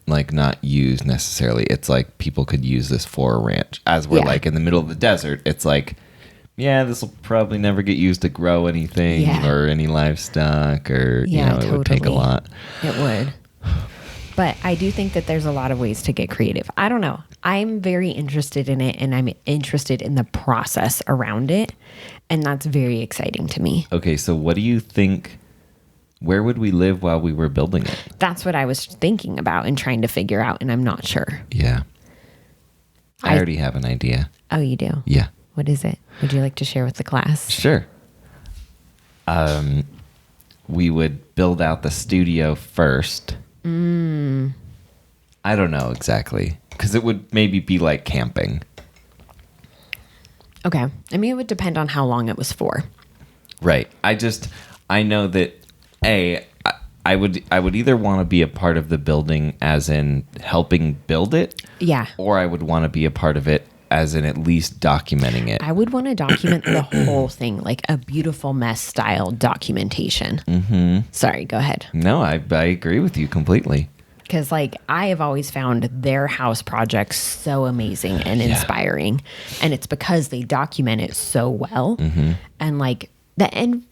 like not used necessarily. It's like people could use this for a ranch. As we're like in the middle of the desert, it's like, yeah, this will probably never get used to grow anything or any livestock, or it would take a lot. It would. But I do think that there's a lot of ways to get creative. I don't know. I'm very interested in it, and I'm interested in the process around it, and that's very exciting to me. Okay, so what do you think? Where would we live while we were building it? That's what I was thinking about and trying to figure out, and I'm not sure. Yeah. I already have an idea. Oh, you do? Yeah. What is it? Would you like to share with the class? Sure. We would build out the studio first. I don't know exactly, because it would maybe be like camping. Okay. I mean, it would depend on how long it was for. Right. I know that I would either want to be a part of the building as in helping build it. Yeah. Or I would want to be a part of it as in at least documenting it. I would want to document the whole thing, like a beautiful mess style documentation. Sorry, go ahead. No, I agree with you completely. Because like I have always found their house projects so amazing and inspiring, and it's because they document it so well, and like the end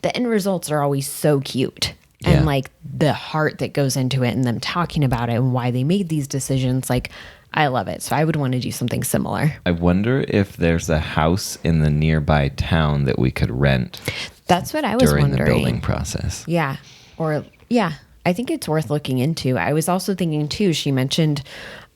results are always so cute. And like the heart that goes into it and them talking about it and why they made these decisions, like I love it. So I would want to do something similar. I wonder if there's a house in the nearby town that we could rent. That's what I was during wondering. The building process. Yeah. Or I think it's worth looking into. I was also thinking too, she mentioned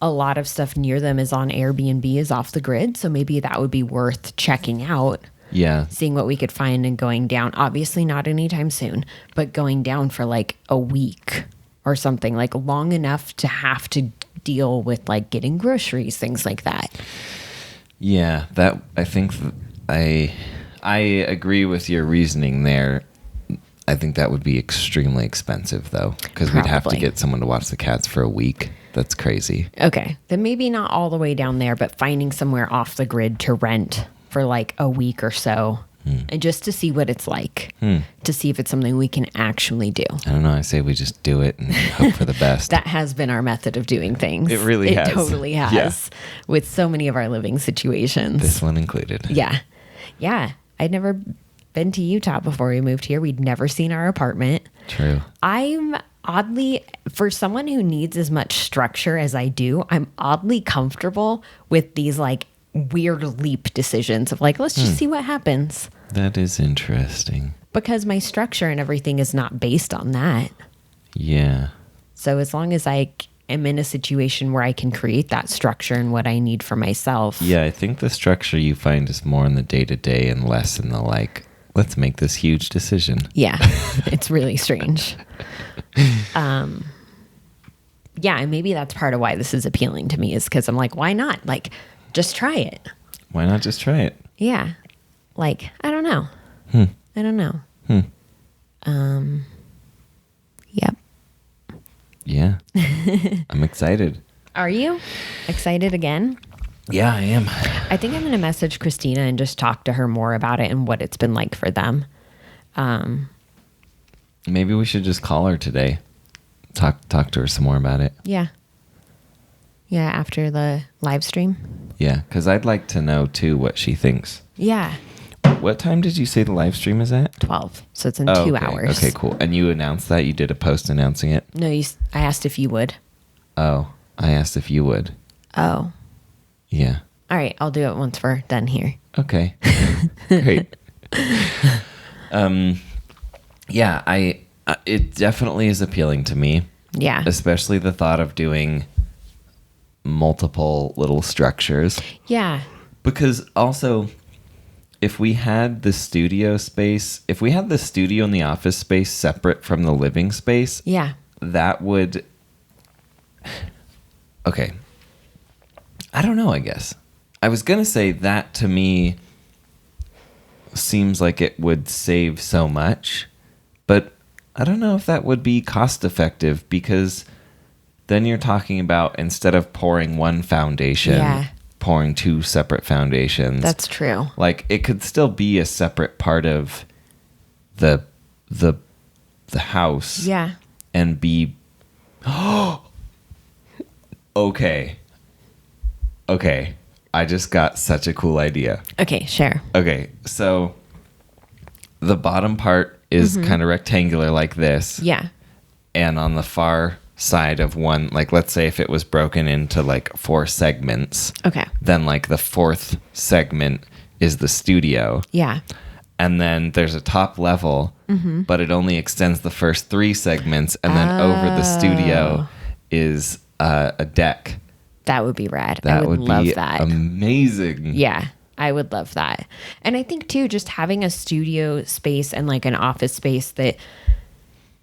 a lot of stuff near them is on Airbnb, is off the grid. So maybe that would be worth checking out. Yeah. Seeing what we could find and going down. Obviously not anytime soon, but going down for like a week or something, like long enough to have to deal with like getting groceries, things like that. Yeah, that I think I agree with your reasoning there. I think that would be extremely expensive though, because we'd have to get someone to watch the cats for a week. That's crazy. Okay, then maybe not all the way down there, but finding somewhere off the grid to rent for like a week or so, and just to see what it's like, to see if it's something we can actually do. I don't know. I say we just do it and hope for the best. That has been our method of doing things. It really has. It totally has, with so many of our living situations. This one included. Yeah. Yeah. I'd never been to Utah before we moved here. We'd never seen our apartment. True. I'm oddly, for someone who needs as much structure as I do, I'm oddly comfortable with these like weird leap decisions of like, let's just see what happens. That is interesting. Because my structure and everything is not based on that. Yeah. So as long as I am in a situation where I can create that structure and what I need for myself. Yeah, I think the structure you find is more in the day-to-day and less in the like, let's make this huge decision. Yeah, it's really strange. Yeah, and maybe that's part of why this is appealing to me, is because I'm like, why not? Like, just try it. Why not just try it? Yeah. Like, I don't know. I don't know. Yep. Yeah. I'm excited. Are you excited again? Yeah, I am. I think I'm going to message Christina and just talk to her more about it and what it's been like for them. Maybe we should just call her today. Talk to her some more about it. Yeah. Yeah, after the live stream. Yeah, because I'd like to know, too, what she thinks. Yeah. What time did you say the live stream is at? 12. So it's in 2 hours. Okay, cool. And you announced that? You did a post announcing it? No, I asked if you would. Oh, I asked if you would. Oh. Yeah. All right, I'll do it once we're done here. Okay. Great. Yeah, it definitely is appealing to me. Yeah. Especially the thought of doing multiple little structures. Yeah. Because also, if we had the studio space, if we had the studio and the office space separate from the living space, Yeah. that would... Okay. I don't know, I guess. I was going to say that to me seems like it would save so much, but I don't know if that would be cost effective, because then you're talking about, instead of pouring one foundation, pouring two separate foundations. That's true. Like, it could still be a separate part of the house. Yeah. And be... Okay. I just got such a cool idea. Okay, share. Okay, so the bottom part is kind of rectangular like this. Yeah. And on the far side of one, like, let's say if it was broken into like 4 segments. Okay. Then like the 4th segment is the studio. Yeah. And then there's a top level, but it only extends the first 3 segments. And then over the studio is a deck. That would be rad. That I would love be that. Amazing. Yeah, I would love that. And I think too, just having a studio space and like an office space that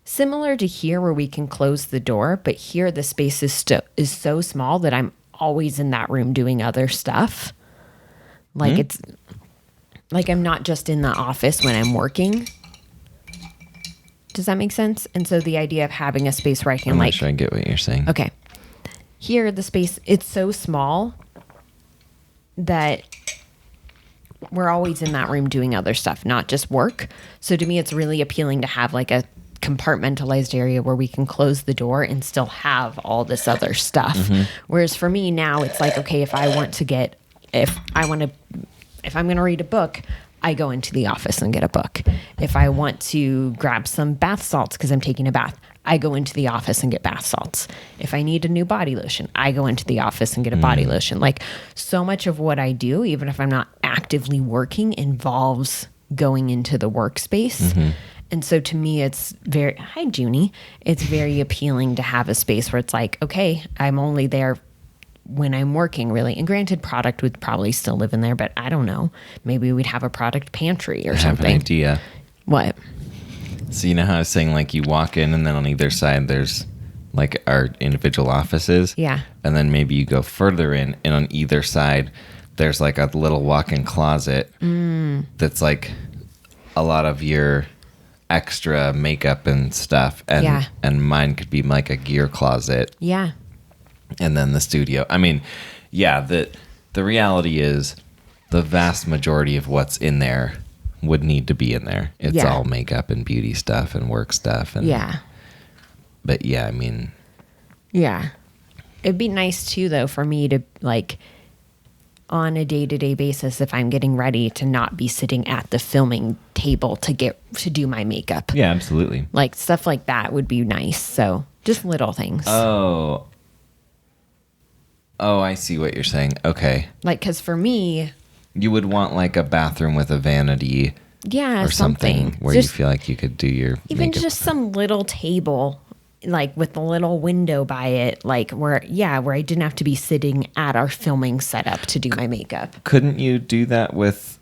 similar to here, where we can close the door, but here the space is so small that I'm always in that room doing other stuff. Like it's like I'm not just in the office when I'm working. Does that make sense? And so the idea of having a space where I can I'm not sure I get what you're saying. Okay. Here, the space, it's so small that we're always in that room doing other stuff, not just work. So to me, it's really appealing to have like a compartmentalized area where we can close the door and still have all this other stuff. Whereas for me now, it's like, okay, if I'm going to read a book, I go into the office and get a book. If I want to grab some bath salts because I'm taking a bath, I go into the office and get bath salts. If I need a new body lotion, I go into the office and get a body lotion. Like, so much of what I do, even if I'm not actively working, involves going into the workspace. And so to me, it's hi, Junie. It's very appealing to have a space where it's like, okay, I'm only there when I'm working, really. And granted, product would probably still live in there, but I don't know. Maybe we'd have a product pantry or something. I have an idea. What? So you know how I was saying, like, you walk in and then on either side there's like our individual offices? Yeah. And then maybe you go further in, and on either side there's like a little walk-in closet that's like a lot of your extra makeup and stuff. And mine could be like a gear closet. Yeah. And then the studio. I mean, yeah, the reality is the vast majority of what's in there would need to be in there. It's all makeup and beauty stuff and work stuff. And, but yeah, I mean. Yeah. It'd be nice too, though, for me to like on a day-to-day basis, if I'm getting ready, to not be sitting at the filming table to do my makeup. Yeah, absolutely. Like stuff like that would be nice. So just little things. Oh, I see what you're saying. Okay. Like, because for me, you would want like a bathroom with a vanity. Yeah, or something where just, you feel like you could do your even makeup. just some little table, like with a little window by it, like where I didn't have to be sitting at our filming setup to do my makeup. Couldn't you do that with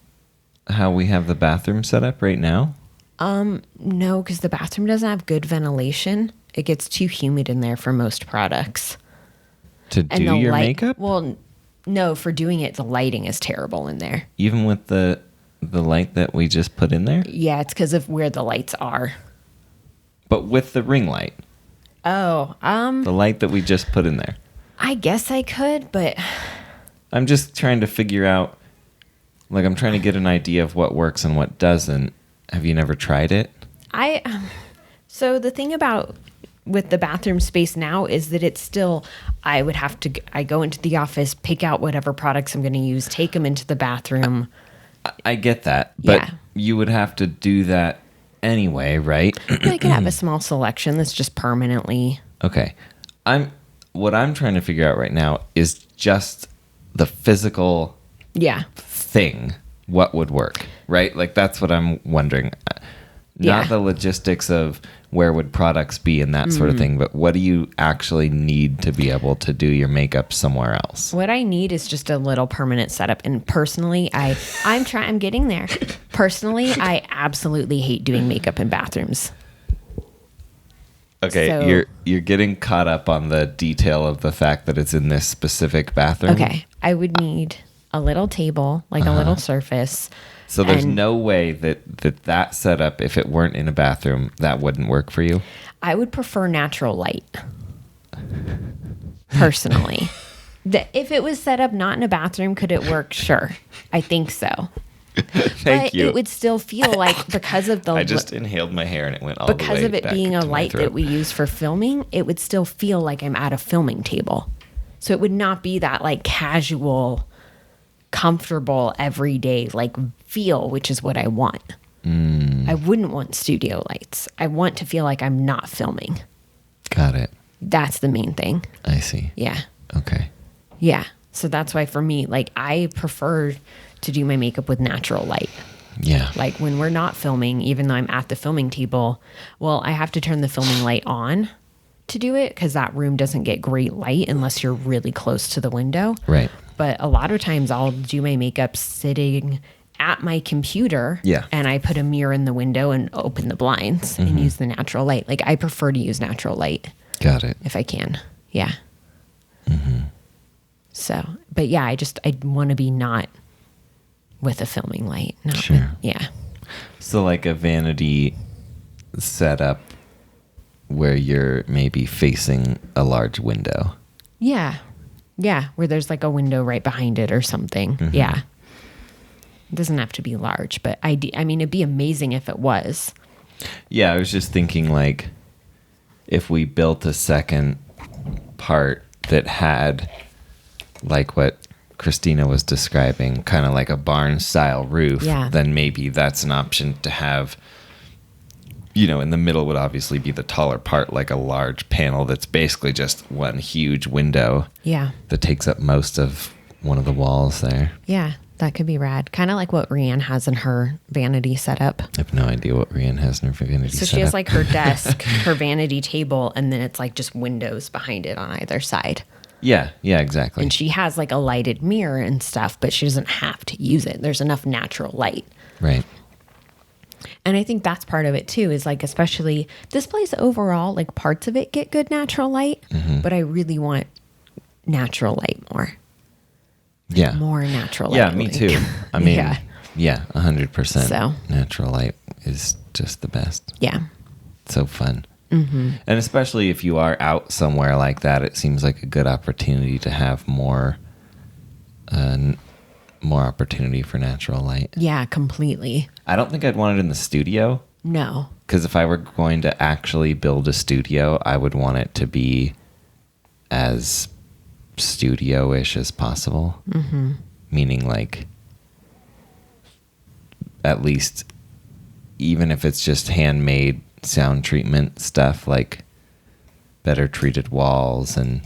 how we have the bathroom set up right now? No, because the bathroom doesn't have good ventilation. It gets too humid in there for most products. To do your makeup? Well, no, for doing it, the lighting is terrible in there. Even with the light that we just put in there? Yeah, it's because of where the lights are. But with the ring light. Oh, the light that we just put in there. I guess I could, but I'm just trying to figure out, like, I'm trying to get an idea of what works and what doesn't. Have you never tried it? So the thing about with the bathroom space now is that it's still, I go into the office, pick out whatever products I'm going to use, take them into the bathroom. I get that, but Yeah. you would have to do that anyway, right? I could have a small selection that's just permanently. Okay. What I'm trying to figure out right now is just the physical Yeah. thing. What would work, right? Like, that's what I'm wondering. Yeah. Not the logistics of where would products be and that sort of thing, but what do you actually need to be able to do your makeup somewhere else? What I need is just a little permanent setup. And personally, I'm getting there. Personally, I absolutely hate doing makeup in bathrooms. Okay, So- you're getting caught up on the detail of the fact that it's in this specific bathroom. Okay. I would need a little table, like a little surface. So there's and no way that setup, if it weren't in a bathroom, that wouldn't work for you? I would prefer natural light. Personally. If it was set up not in a bathroom, could it work? Sure. I think so. Thank but you. it would still feel like because of the I just inhaled my hair and it went all the way because of it back being a to my light throat. that we use for filming, it would still feel like I'm at a filming table. So it would not be that like casual, comfortable, everyday like feel, which is what I want. I wouldn't want studio lights. I want to feel like I'm not filming. Got it. That's the main thing. I see. Yeah. Okay. Yeah. So that's why for me, like I prefer to do my makeup with natural light. Yeah. Like when we're not filming, even though I'm at the filming table, well, I have to turn the filming light on to do it because that room doesn't get great light unless you're really close to the window. Right. But a lot of times I'll do my makeup sitting at my computer. Yeah. And I put a mirror in the window and open the blinds and use the natural light. Like I prefer to use natural light Got it. if I can. Yeah. So, but yeah, I want to be not with a filming light. Not Sure. with, yeah. So like a vanity setup where you're maybe facing a large window. Yeah. Yeah. Where there's like a window right behind it or something. Yeah. It doesn't have to be large, but I mean, it'd be amazing if it was. Yeah, I was just thinking like if we built a second part that had like what Christina was describing, kind of like a barn style roof, Yeah. then maybe that's an option to have. You know, in the middle would obviously be the taller part, like a large panel that's basically just one huge window Yeah. that takes up most of one of the walls there. Yeah. That could be rad. Kind of like what Rianne has in her vanity setup. I have no idea what Rianne has in her vanity So she setup. has like her desk, her vanity table, and then it's like just windows behind it on either side. Yeah, exactly. And she has like a lighted mirror and stuff, but she doesn't have to use it. There's enough natural light. Right. And I think that's part of it too, is like, especially this place overall, like parts of it get good natural light, but I really want natural light more. Yeah. More natural light. Yeah, me like- too. I mean, Yeah. yeah, 100%. So. Natural light is just the best. Yeah. So fun. Mm-hmm. And especially if you are out somewhere like that, it seems like a good opportunity to have more opportunity for natural light. Yeah, completely. I don't think I'd want it in the studio, No. because if I were going to actually build a studio, I would want it to be as studio-ish as possible. Mm-hmm. Meaning, like, at least, even if it's just handmade sound treatment stuff, like better treated walls and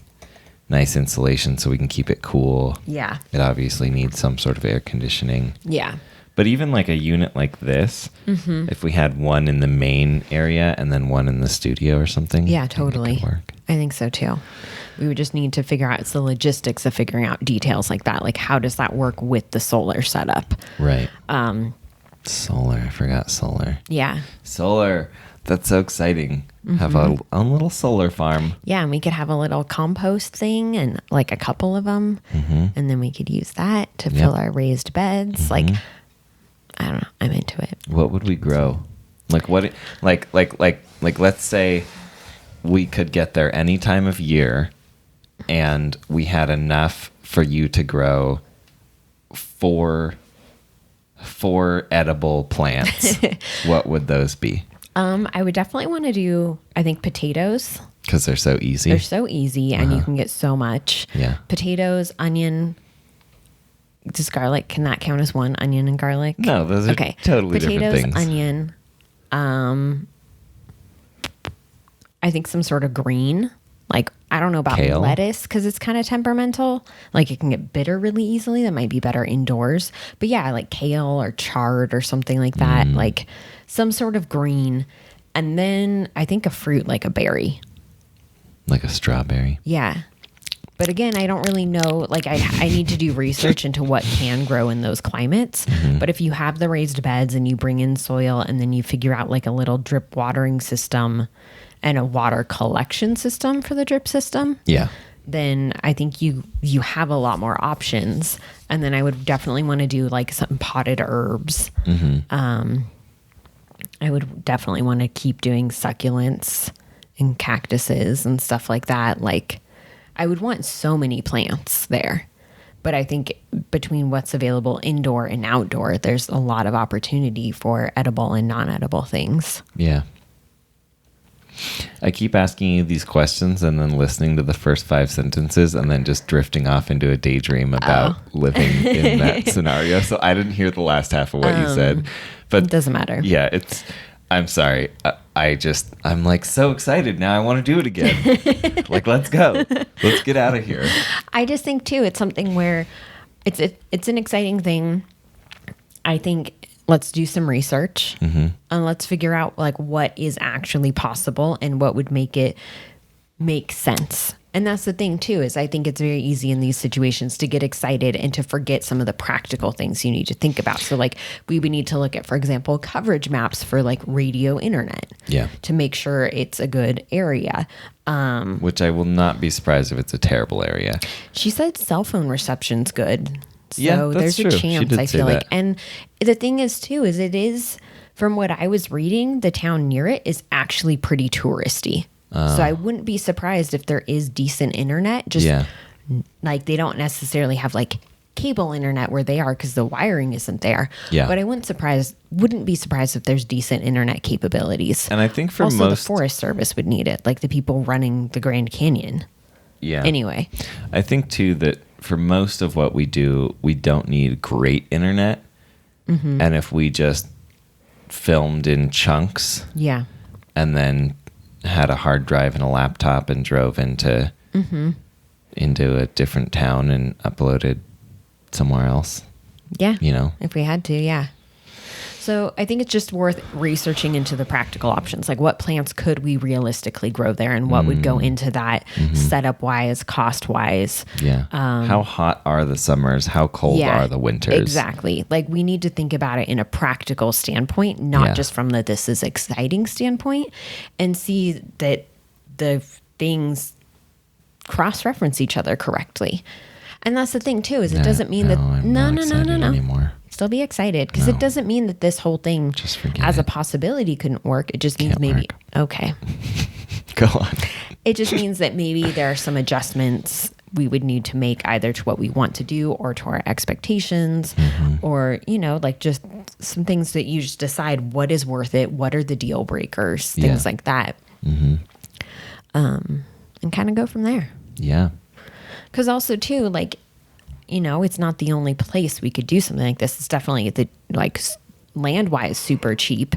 nice insulation so we can keep it cool. Yeah. It obviously needs some sort of air conditioning. Yeah. But even like a unit like this, Mm-hmm. if we had one in the main area and then one in the studio or something, Yeah, I think it totally. could work. I think so too. We would just need to figure out the logistics of figuring out details like that. Like, how does that work with the solar setup? Right. Solar. I forgot solar. Yeah. Solar. That's so exciting. Have Mm-hmm. a own little solar farm. Yeah. And we could have a little compost thing and like a couple of them. And then we could use that to fill our raised beds. Like, I don't know. I'm into it. What would we grow? Like what? Like let's say we could get there any time of year and we had enough for you to grow four edible plants, what would those be? I would definitely want to do, I think, potatoes. Because they're so easy. They're so easy, and you can get so much. Yeah. Potatoes, onion. Does garlic, can that count as one? Onion and garlic? No, those are totally different things. Potatoes, onion. I think some sort of green. Like, I don't know about Kale. lettuce because it's kind of temperamental. Like, it can get bitter really easily. That might be better indoors. But yeah, like kale or chard or something like that. Like some sort of green. And then I think a fruit like a berry. Like a strawberry. Yeah. But again, I don't really know. Like, I need to do research into what can grow in those climates. But if you have the raised beds and you bring in soil and then you figure out like a little drip watering system and a water collection system for the drip system, Yeah. then I think you have a lot more options. And then I would definitely want to do like some potted herbs. I would definitely want to keep doing succulents and cactuses and stuff like that. Like, I would want so many plants there. But I think between what's available indoor and outdoor, there's a lot of opportunity for edible and non-edible things. Yeah. I keep asking you these questions and then listening to the first 5 sentences and then just drifting off into a daydream about living in that scenario. So I didn't hear the last half of what you said. But It doesn't matter. yeah, I'm sorry. I'm like so excited now. I want to do it again. Like, let's go. Let's get out of here. I just think too, it's something where it's an exciting thing. I think let's do some research and let's figure out like what is actually possible and what would make it make sense. And that's the thing too, is I think it's very easy in these situations to get excited and to forget some of the practical things you need to think about. So like we would need to look at, for example, coverage maps for like radio internet. Yeah. To make sure it's a good area. Which I will not be surprised if it's a terrible area. She said cell phone reception's good. So Yeah, that's there's true. a She chance, did I say feel like. that. And the thing is too, is it is, from what I was reading, the town near it is actually pretty touristy. So I wouldn't be surprised if there is decent internet. Just like they don't necessarily have like cable internet where they are because the wiring isn't there. Yeah. But I wouldn't be surprised if there's decent internet capabilities. And I think for also, most... the Forest Service would need it, like the people running the Grand Canyon. Yeah. Anyway. I think too that for most of what we do, we don't need great internet. And if we just filmed in chunks Yeah. and then had a hard drive and a laptop and drove into a different town and uploaded somewhere else, Yeah. you know? If we had to, yeah. So I think it's just worth researching into the practical options. Like what plants could we realistically grow there and what would go into that setup wise, cost wise. Yeah. How hot are the summers? How cold are the winters? Exactly. Like we need to think about it in a practical standpoint, not just from the this is exciting standpoint, and see that the things cross-reference each other correctly. And that's the thing too, is it doesn't mean that I'm not excited anymore. Still be excited because it doesn't mean that this whole thing Just forget as a it. possibility couldn't work. It just means Can't maybe, work. okay. Go on. It just means that maybe there are some adjustments we would need to make either to what we want to do or to our expectations or, you know, like just some things that you just decide what is worth it. What are the deal breakers, things like that. And kind of go from there. Yeah. Because also too, like, you know, it's not the only place we could do something like this. It's definitely land-wise super cheap.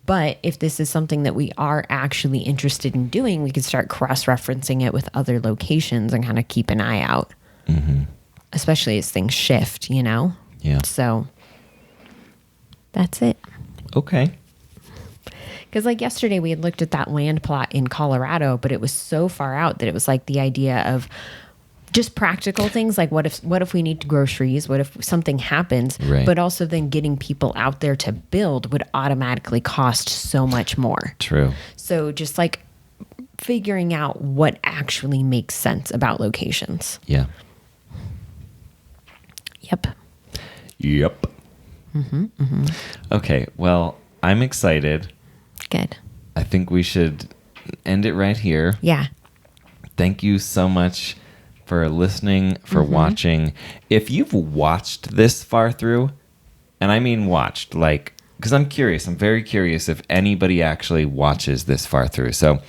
But if this is something that we are actually interested in doing, we could start cross-referencing it with other locations and kind of keep an eye out. Especially as things shift, you know? Yeah. So that's it. Okay. Because like yesterday we had looked at that land plot in Colorado, but it was so far out that it was like the idea of just practical things like what if we need to grow trees? What if something happens? Right. But also then getting people out there to build would automatically cost so much more. True. So just like figuring out what actually makes sense about locations. Yeah. Yep. Yep. Okay. Well, I'm excited. Good. I think we should end it right here. Yeah. Thank you so much for listening, for watching. If you've watched this far through, and I mean watched, like, because I'm curious. I'm very curious if anybody actually watches this far through. So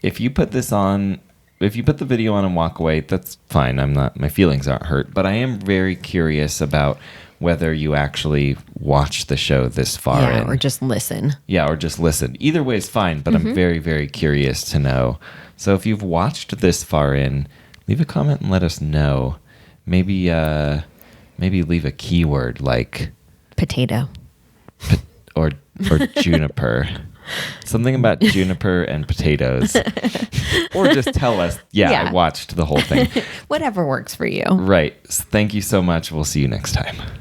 if you put this on, if you put the video on and walk away, that's fine. My feelings aren't hurt. But I am very curious about whether you actually watch the show this far in. Or just listen. Yeah, or just listen. Either way is fine, but I'm very, very curious to know. So if you've watched this far in, leave a comment and let us know. Maybe leave a keyword like potato. Or juniper. Something about juniper and potatoes. Or just tell us, I watched the whole thing. Whatever works for you. Right. Thank you so much. We'll see you next time.